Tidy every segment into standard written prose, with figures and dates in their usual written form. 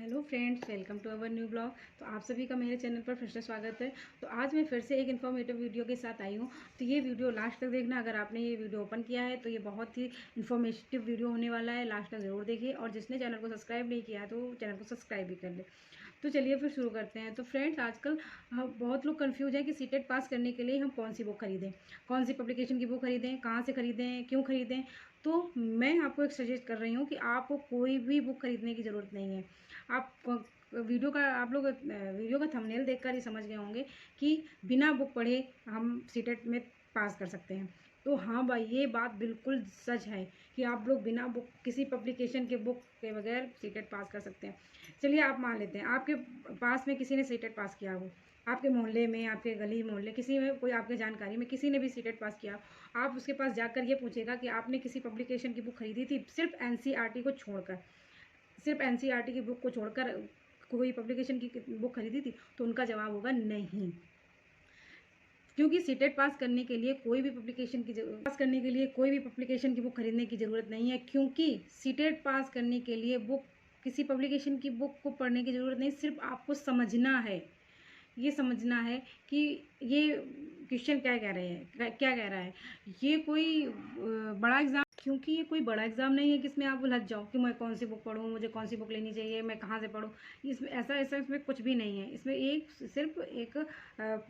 Hello friends, welcome to our new blog. तो आप सभी का मेरे चैनल पर फिर से स्वागत है। तो आज मैं फिर से एक इन्फॉर्मेटिव वीडियो के साथ आई हूँ। तो ये वीडियो लास्ट तक देखना। अगर आपने ये वीडियो ओपन किया है तो ये बहुत ही इन्फॉर्मेटिव वीडियो होने वाला है। लास्ट तक ज़रूर देखिए, और जिसने चैनल को सब्सक्राइब नहीं किया है तो चैनल को सब्सक्राइब भी कर ले। तो चलिए फिर शुरू करते हैं। तो फ्रेंड्स, आजकल बहुत लोग कंफ्यूज हैं कि सीटेट पास करने के लिए हम कौन सी बुक खरीदें, कौन सी पब्लिकेशन की बुक खरीदें, कहाँ से खरीदें, क्यों खरीदें। तो मैं आपको एक सजेस्ट कर रही हूँ कि आपको कोई भी बुक खरीदने की ज़रूरत नहीं है। आप आप लोग वीडियो का थंबनेल देखकर ही समझ गए होंगे कि बिना बुक पढ़े हम सीटेट में पास कर सकते हैं। तो हाँ भाई, ये बात बिल्कुल सच है कि आप लोग बिना बुक, किसी पब्लिकेशन के बुक के बगैर सीटेट पास कर सकते हैं। चलिए आप मान लेते हैं आपके पास में किसी ने सीटेट पास किया हो, आपके मोहल्ले में, आपके गली मोहल्ले किसी में, कोई आपके जानकारी में किसी ने भी सीटेट पास किया। आप उसके पास जाकर ये पूछेगा कि आपने किसी पब्लिकेशन की बुक खरीदी थी, सिर्फ एनसीईआरटी को छोड़कर, सिर्फ एनसीईआरटी की बुक को छोड़कर कोई पब्लिकेशन की बुक खरीदी थी, तो उनका जवाब होगा नहीं। क्योंकि सीटेट पास करने के लिए कोई भी पब्लिकेशन की बुक खरीदने की ज़रूरत नहीं है। क्योंकि सीटेट पास करने के लिए बुक, किसी पब्लिकेशन की बुक को पढ़ने की ज़रूरत नहीं, सिर्फ आपको समझना है। ये समझना है कि ये क्वेश्चन क्या कह रहे हैं, क्या कह रहा है। ये कोई बड़ा एग्ज़ाम, क्योंकि ये कोई बड़ा एग्ज़ाम नहीं है कि इसमें आप उलझ जाओ कि मैं कौन सी बुक पढूँ, मुझे कौन सी बुक लेनी चाहिए, मैं कहाँ से पढूँ। इसमें ऐसा ऐसा इसमें कुछ भी नहीं है। इसमें सिर्फ एक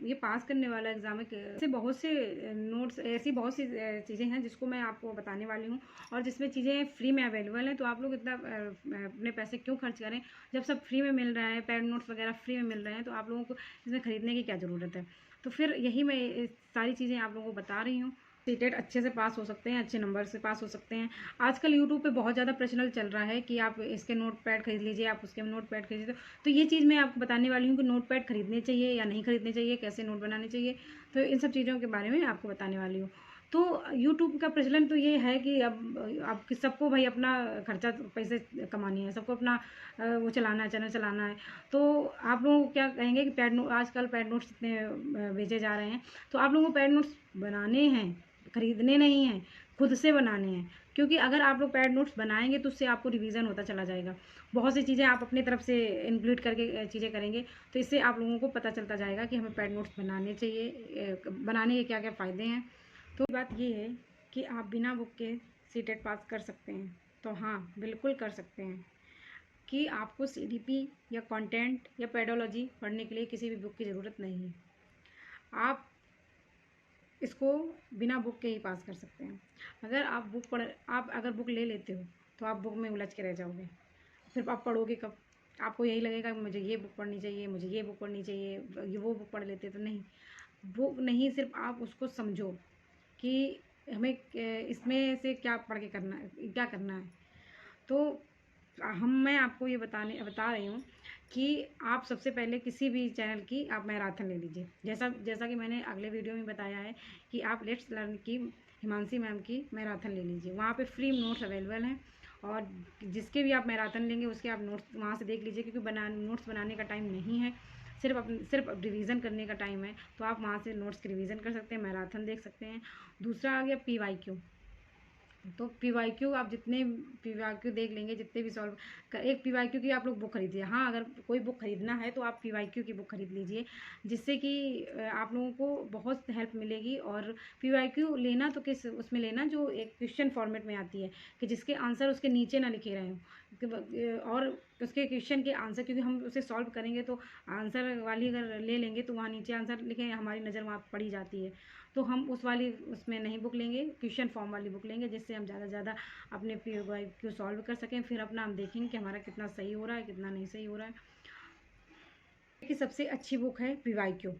ये पास करने वाला एग्ज़ाम है। ऐसे बहुत से नोट्स, ऐसी बहुत सी चीज़ें हैं जिसको मैं आपको बताने वाली हूँ, और जिसमें चीज़ें फ्री में अवेलेबल हैं। तो आप लोग इतना अपने पैसे क्यों खर्च करें जब सब फ्री में मिल रहा है, पैड नोट्स वगैरह फ्री में मिल रहे हैं। तो आप लोगों को इसमें ख़रीदने की क्या ज़रूरत है। तो फिर यही मैं सारी चीज़ें आप लोगों को बता रही हूँ। सीटेट अच्छे से पास हो सकते हैं, अच्छे नंबर से पास हो सकते हैं। आजकल यूट्यूब पे बहुत ज़्यादा प्रचलन चल रहा है कि आप इसके नोट पैड खरीद लीजिए, आप उसके नोट पैड खरीद लीजिए। तो ये चीज़ मैं आपको बताने वाली हूँ कि नोट पैड खरीदने चाहिए या नहीं खरीदने चाहिए, कैसे नोट बनाने चाहिए। तो इन सब चीज़ों के बारे में आपको बताने वाली हूँ। तो यूट्यूब का प्रचलन तो ये है कि अब सबको भाई अपना खर्चा, पैसे कमानी है, सबको अपना वो चलाना है, चैनल चलाना है। तो आप लोग क्या कहेंगे कि आजकल पैड नोट्स इतने बेचे जा रहे हैं। तो आप लोगों को पैड नोट्स बनाने हैं, खरीदने नहीं हैं, खुद से बनाने हैं। क्योंकि अगर आप लोग पैड नोट्स बनाएंगे तो उससे आपको रिवीजन होता चला जाएगा। बहुत सी चीज़ें आप अपनी तरफ से इंक्लूड करके चीज़ें करेंगे, तो इससे आप लोगों को पता चलता जाएगा कि हमें पैड नोट्स बनाने चाहिए, बनाने के क्या क्या फ़ायदे हैं। तो बात ये है कि आप बिना बुक के सीटेट पास कर सकते हैं। तो हाँ, बिल्कुल कर सकते हैं कि आपको सीडीपी या कंटेंट या पेडोलॉजी पढ़ने के लिए किसी भी बुक की ज़रूरत नहीं है। आप इसको बिना बुक के ही पास कर सकते हैं। आप अगर बुक ले लेते हो तो आप बुक में उलझ के रह जाओगे। फिर आप पढ़ोगे कब? आपको यही लगेगा कि मुझे ये बुक पढ़नी चाहिए, मुझे ये बुक पढ़नी चाहिए, ये वो बुक पढ़ लेते। तो नहीं, बुक नहीं, सिर्फ आप उसको समझो कि हमें इसमें से क्या पढ़ के करना है, क्या करना है। तो मैं आपको ये बता रही हूँ कि आप सबसे पहले किसी भी चैनल की आप मैराथन ले लीजिए। जैसा जैसा कि मैंने अगले वीडियो में बताया है कि आप लेट्स लर्न की हिमांशी मैम की मैराथन ले लीजिए। वहाँ पे फ्री नोट्स अवेलेबल हैं, और जिसके भी आप मैराथन लेंगे उसके आप नोट्स वहाँ से देख लीजिए। क्योंकि नोट्स बनाने का टाइम नहीं है, सिर्फ रिवीजन करने का टाइम है। तो आप वहाँ से नोट्स की रिवीजन कर सकते हैं, मैराथन देख सकते हैं। दूसरा आ गया पीवाईक्यू। तो पीवाईक्यू, आप जितने पीवाईक्यू देख लेंगे, जितने भी सॉल्व कर, एक पीवाईक्यू की आप लोग बुक खरीदिए। हाँ, अगर कोई बुक खरीदना है तो आप पीवाईक्यू की बुक खरीद लीजिए, जिससे कि आप लोगों को बहुत हेल्प मिलेगी। और पीवाईक्यू लेना तो किस उसमें लेना जो एक क्वेश्चन फॉर्मेट में आती है, कि जिसके आंसर उसके नीचे ना लिखे रहे हों, और उसके क्वेश्चन के आंसर, क्योंकि हम उसे सॉल्व करेंगे तो आंसर वाली अगर ले लेंगे तो वहाँ नीचे आंसर लिखे, हमारी नज़र वहाँ पड़ी जाती है। तो हम उसमें नहीं बुक लेंगे, क्वेश्चन फॉर्म वाली बुक लेंगे, जिससे हम ज़्यादा से ज़्यादा अपने पीवाईक्यू सॉल्व कर सकें। फिर अपना हम देखेंगे कि हमारा कितना सही हो रहा है, कितना नहीं सही हो रहा है। कि सबसे अच्छी बुक है पीवाईक्यू।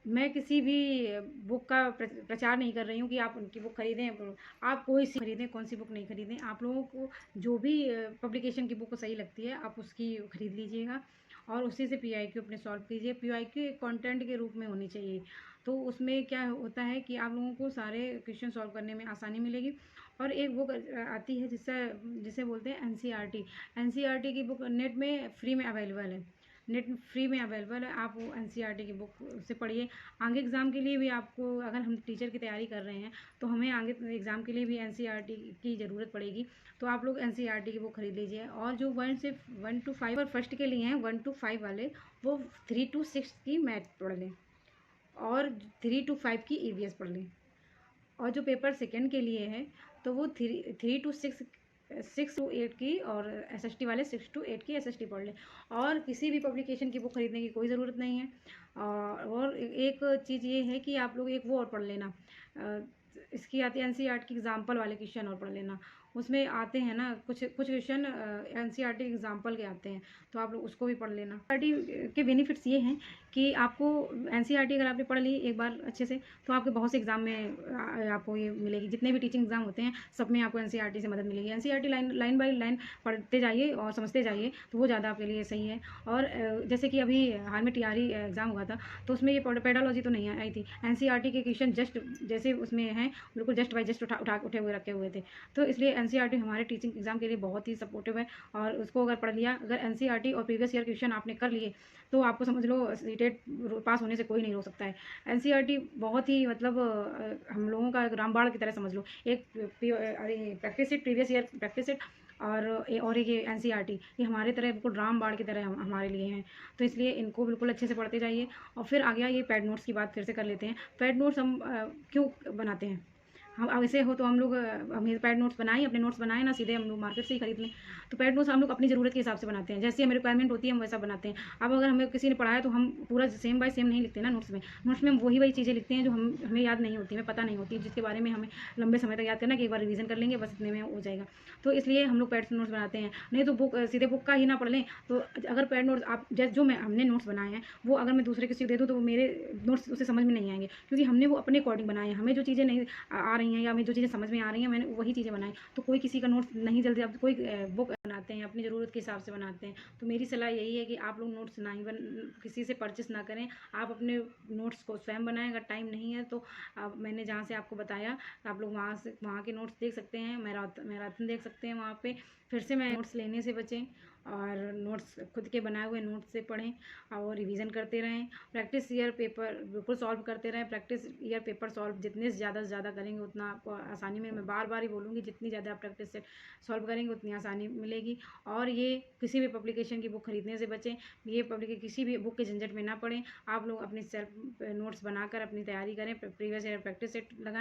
मैं किसी भी बुक का प्रचार नहीं कर रही हूँ कि आप उनकी बुक खरीदें। आप कोई सी खरीदें, कौन सी बुक नहीं खरीदें। आप लोगों को जो भी पब्लिकेशन की बुक सही लगती है आप उसकी खरीद लीजिएगा, और उसी से पीवाईक्यू अपने सॉल्व कीजिए। पीवाईक्यू एक कंटेंट के रूप में होनी चाहिए। तो उसमें क्या होता है कि आप लोगों को सारे क्वेश्चन सॉल्व करने में आसानी मिलेगी। और एक बुक आती है जिसे बोलते हैं एनसीईआरटी। एनसीईआरटी की बुक नेट में फ्री में अवेलेबल है। नेट फ्री में अवेलेबल है, आप वो एनसीईआरटी की बुक से पढ़िए। आगे एग्ज़ाम के लिए भी आपको, अगर हम टीचर की तैयारी कर रहे हैं तो हमें आगे एग्ज़ाम के लिए भी एनसीईआरटी की ज़रूरत पड़ेगी, तो आप लोग एनसीईआरटी की बुक खरीद लीजिए। और जो 1 to 5 और फर्स्ट के लिए हैं 1 to 5 वाले, वो 3 to 6 की मैथ पढ़ लें और 3 to 5 की ईवीएस पढ़ लें। और जो पेपर सेकंड के लिए है तो वो 3 to 6 to 8 की, और एसएसटी वाले 6 to 8 की एसएसटी पढ़ लें। और किसी भी पब्लिकेशन की बुक खरीदने की कोई ज़रूरत नहीं है। और एक चीज़ ये है कि आप लोग एक वो और पढ़ लेना, इसकी आती है एनसीईआरटी की एग्जाम्पल वाले क्वेश्चन और पढ़ लेना। उसमें आते हैं ना कुछ कुछ क्वेश्चन एनसीईआरटी एग्जाम्पल के आते हैं, तो आप लोग उसको भी पढ़ लेना। एनसीईआरटी के बेनिफिट्स ये हैं कि आपको एनसीईआरटी अगर आपने पढ़ ली एक बार अच्छे से, तो आपके बहुत से एग्ज़ाम में आपको ये मिलेगी। जितने भी टीचिंग एग्ज़ाम होते हैं सब में आपको एनसीईआरटी से मदद मिलेगी। एनसीईआरटी लाइन बाय लाइन पढ़ते जाइए और समझते जाइए, तो वो ज़्यादा आपके लिए सही है। और जैसे कि अभी हाल में टीआरई एग्ज़ाम हुआ था, तो उसमें ये पेडालॉजी तो नहीं आई थी। एनसीईआरटी के क्वेश्चन जस्ट जैसे उसमें हैं बिल्कुल जस्ट बाय जस्ट उठे हुए रखे हुए थे। तो इसलिए एनसीईआरटी हमारे टीचिंग एग्ज़ाम के लिए बहुत ही सपोर्टिव है। और उसको अगर पढ़ लिया, अगर एनसीईआरटी और प्रीवियस ईयर क्वेश्चन आपने कर लिए, तो आपको समझ लो सीटेट पास होने से कोई नहीं रोक सकता है। एनसीईआरटी बहुत ही मतलब हम लोगों का रामबाण की तरह समझ लो। एक practice set, previous year practice set, और एक ये एनसीईआरटी, ये हमारे तरह बिल्कुल रामबाण की तरह हमारे लिए हैं। तो इसलिए इनको बिल्कुल अच्छे से पढ़ते जाइए। और फिर आ गया ये पैड नोट्स की बात, फिर से कर लेते हैं। पैड नोट्स हम क्यों बनाते हैं? हम अब ऐसे हो तो हम लोग पैड नोट्स बनाएं, अपने नोट्स बनाएं ना, सीधे हम लोग मार्केट से ही खरीद लें। तो पैड नोट्स हम लोग अपनी ज़रूरत के हिसाब से बनाते हैं, जैसी हमें रिक्वायरमेंट होती है हम वैसा बनाते हैं। अब अगर हमें किसी ने पढ़ाया तो हम पूरा सेम बाय सेम नहीं लिखते ना नोट्स में। नोट्स में हम वही चीज़ें लिखते हैं जो हमें याद नहीं होती, हमें पता नहीं होती, जिसके बारे में हमें लंबे समय तक याद करना कि एक बार रिवीजन कर लेंगे बस इतने में हो जाएगा। तो इसलिए हम लोग पैड नोट्स बनाते हैं। नहीं तो बुक सीधे बुक का ही ना पढ़ लें। तो अगर पैड नोट्स आप जो हमने नोट्स बनाए हैं, वो अगर मैं दूसरे किसी को दे दूँ तो वो मेरे नोट्स उसे समझ में नहीं आएंगे, क्योंकि हमने वो अपने अकॉर्डिंग बनाए हैं। हमें जो चीज़ें नहीं आ रही हैं या हमें जो चीज़ें समझ में आ रही हैं, मैंने वही चीज़ें बनाई। तो कोई किसी का नोट्स नहीं जल्दी, अब कोई बुक बनाते हैं अपनी ज़रूरत के हिसाब से बनाते हैं। तो मेरी सलाह यही है कि आप लोग नोट्स ना ही किसी से परचेस ना करें, आप अपने नोट्स को स्वयं बनाएं। अगर टाइम नहीं है तो मैंने जहाँ से आपको बताया आप लोग वहाँ के नोट्स देख सकते हैं, मैराथन देख सकते हैं वहाँ पे। फिर से मैं नोट्स लेने से बचें और नोट्स खुद के बनाए हुए नोट्स से पढ़ें और रिवीजन करते रहें। प्रैक्टिस ईयर पेपर बिल्कुल सॉल्व करते रहें। प्रैक्टिस ईयर पेपर सॉल्व जितने ज़्यादा से ज़्यादा करेंगे उतना आपको आसानी में, मैं बार बार ही बोलूँगी, जितनी ज़्यादा आप प्रैक्टिस से सॉल्व करेंगे उतनी आसानी मिलेगी। और ये किसी भी पब्लिकेशन की बुक खरीदने से बचें, ये किसी भी बुक के झंझट में ना पड़ें। आप लोग अपनी सेल्फ नोट्स बनाकर अपनी तैयारी करें, प्रीवियस ईयर प्रैक्टिस सेट लगाएं।